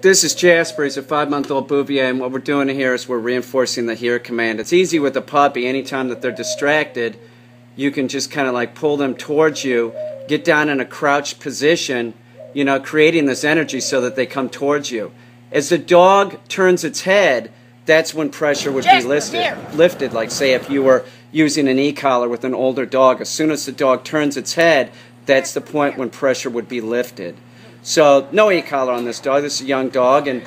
This is Jasper. He's a 5-month-old Bouvier, and what we're doing here is we're reinforcing the here command. It's easy with a puppy. Anytime that they're distracted, you can just kind of like pull them towards you, get down in a crouched position, you know, creating this energy so that they come towards you. As the dog turns its head, that's when pressure would be lifted. Like say if you were using an e-collar with an older dog, as soon as the dog turns its head, that's the point when pressure would be lifted. So no e-collar on this dog. This is a young dog, and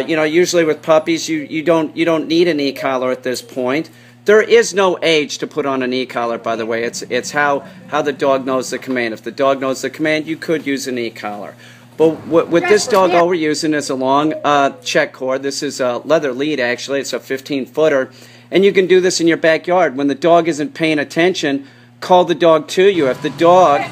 you know, usually with puppies you don't need an e-collar at this point. There is no age to put on an e-collar, by the way. It's how the dog knows the command. If the dog knows the command, you could use an e-collar. But with this dog, all we're using is a long check cord. This is a leather lead, actually. It's a 15-footer. And you can do this in your backyard. When the dog isn't paying attention, call the dog to you. If the dog,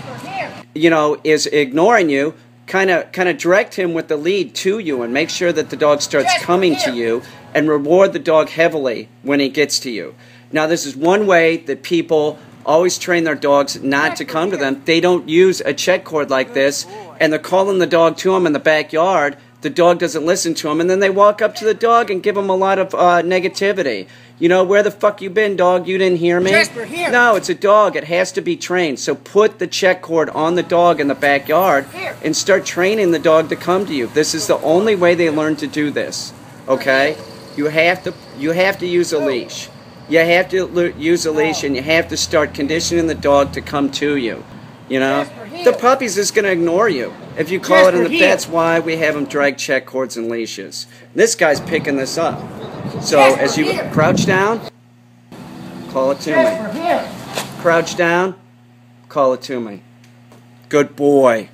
you know, is ignoring you, kind of direct him with the lead to you and make sure that the dog starts coming to you, and reward the dog heavily when he gets to you. Now, this is one way that people always train their dogs not to come to them. They don't use a check cord like this, and they're calling the dog to them in the backyard. The dog doesn't listen to them, and then they walk up to the dog and give him a lot of negativity. You know, where the fuck you been, dog? You didn't hear me? Jasper, here. No, it's a dog. It has to be trained. So put the check cord on the dog in the backyard and start training the dog to come to you. This is the only way they learn to do this. Okay? You have to use a leash. You have to use a leash, and you have to start conditioning the dog to come to you. You know, the puppy's just going to ignore you if you call it in the. That's why we have them drag check cords and leashes. This guy's picking this up. So as you crouch down, call it to me. Crouch down, call it to me. Good boy.